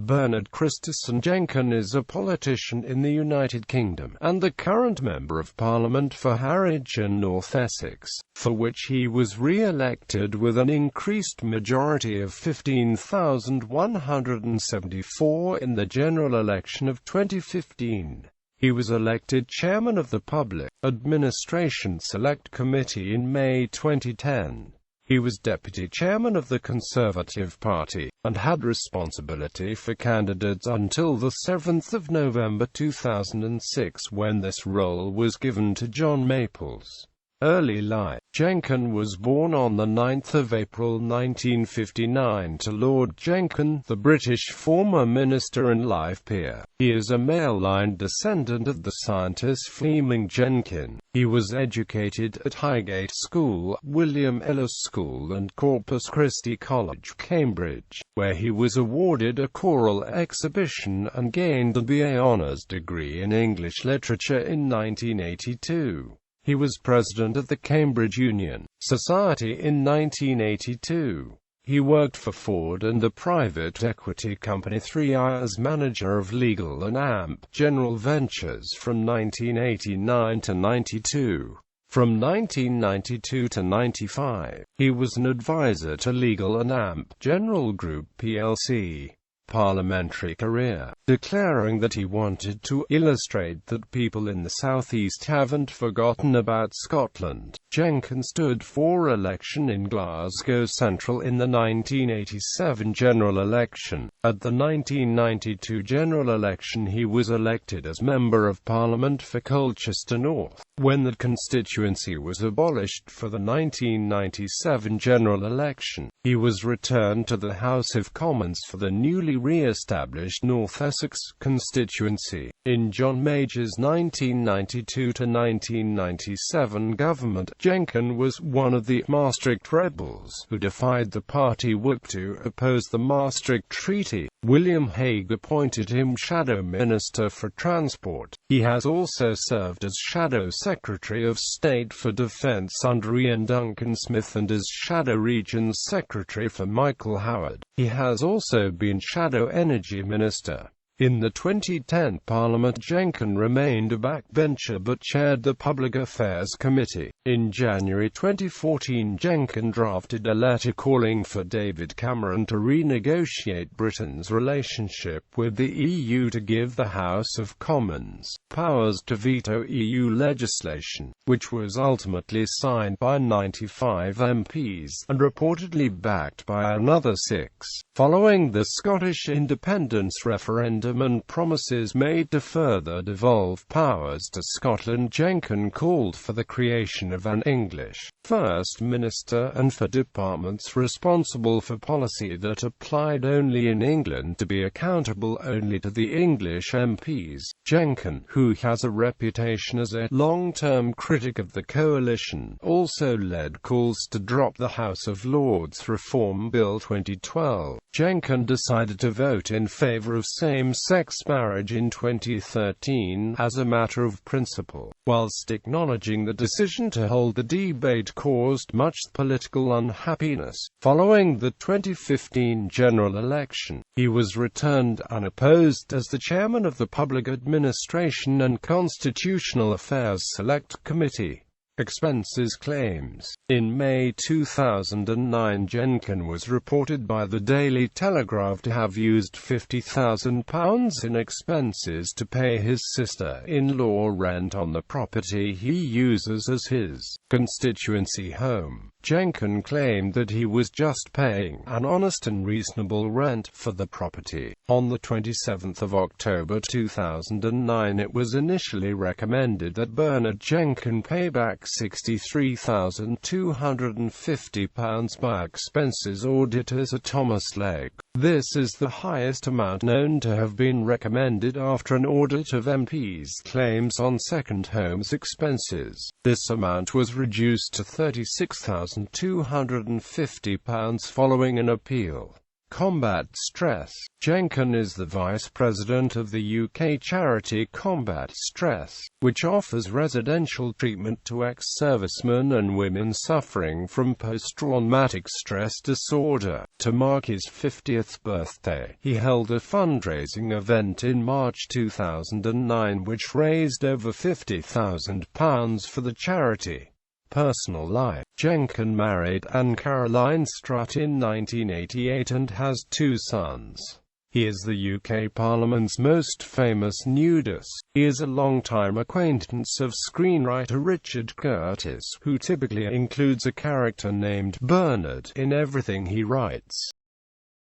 Bernard Christison Jenkin is a politician in the United Kingdom, and the current Member of Parliament for Harwich and North Essex, for which he was re-elected with an increased majority of 15,174 in the general election of 2015. He was elected chairman of the Public Administration Select Committee in May 2010. He was deputy chairman of the Conservative Party, and had responsibility for candidates until the 7th of November 2006, when this role was given to John Maples. Early life. Jenkin was born on the 9th of April 1959 to Lord Jenkin, the British former minister and life peer. He is a male-line descendant of the scientist Fleming Jenkin. He was educated at Highgate School, William Ellis School and Corpus Christi College, Cambridge, where he was awarded a choral exhibition and gained a BA Honours degree in English Literature in 1982. He was president of the Cambridge Union Society in 1982. He worked for Ford and the private equity company 3i as manager of legal and AMP General Ventures from 1989 to 92. From 1992 to 95, he was an advisor to Legal and AMP General Group plc. Parliamentary career, declaring that he wanted to illustrate that people in the southeast haven't forgotten about Scotland. Jenkin stood for election in Glasgow Central in the 1987 general election. At the 1992 general election he was elected as Member of Parliament for Colchester North. When the constituency was abolished for the 1997 general election, he was returned to the House of Commons for the newly re-established North Essex constituency. In John Major's 1992 to 1997 government, Jenkin was one of the Maastricht rebels who defied the party whip to oppose the Maastricht Treaty. William Hague appointed him Shadow Minister for Transport. He has also served as Shadow Secretary of State for Defence under Ian Duncan Smith and as Shadow Regions Secretary for Michael Howard. He has also been Shadow Energy Minister. In the 2010 Parliament, Jenkin remained a backbencher but chaired the Public Affairs Committee. In January 2014, Jenkin drafted a letter calling for David Cameron to renegotiate Britain's relationship with the EU to give the House of Commons powers to veto EU legislation, which was ultimately signed by 95 MPs, and reportedly backed by another 6. Following the Scottish independence referendum and promises made to further devolve powers to Scotland, Jenkin called for the creation of an English First Minister and for departments responsible for policy that applied only in England to be accountable only to the English MPs. Jenkin, who has a reputation as a long-term critic of the coalition, also led calls to drop the House of Lords Reform Bill 2012. Jenkin decided to vote in favour of same-sex marriage in 2013 as a matter of principle. Whilst acknowledging the decision to hold the debate caused much political unhappiness. Following the 2015 general election, he was returned unopposed as the chairman of the Public Administration and Constitutional Affairs Select Committee. Expenses claims. In May 2009, Jenkin was reported by the Daily Telegraph to have used £50,000 in expenses to pay his sister-in-law rent on the property he uses as his constituency home. Jenkin claimed that he was just paying an honest and reasonable rent for the property. On the 27th of October 2009, it was initially recommended that Bernard Jenkin pay back £63,250 by expenses auditor Sir Thomas Legge. This is the highest amount known to have been recommended after an audit of MPs' claims on second homes expenses. This amount was reduced to £36,250 following an appeal. Combat Stress. Jenkin is the Vice President of the UK charity Combat Stress, which offers residential treatment to ex-servicemen and women suffering from post-traumatic stress disorder. To mark his 50th birthday, he held a fundraising event in March 2009 which raised over £50,000 for the charity. Personal life. Jenkin married Anne Caroline Strutt in 1988 and has 2 sons. He is the UK Parliament's most famous nudist. He is a long-time acquaintance of screenwriter Richard Curtis, who typically includes a character named Bernard in everything he writes.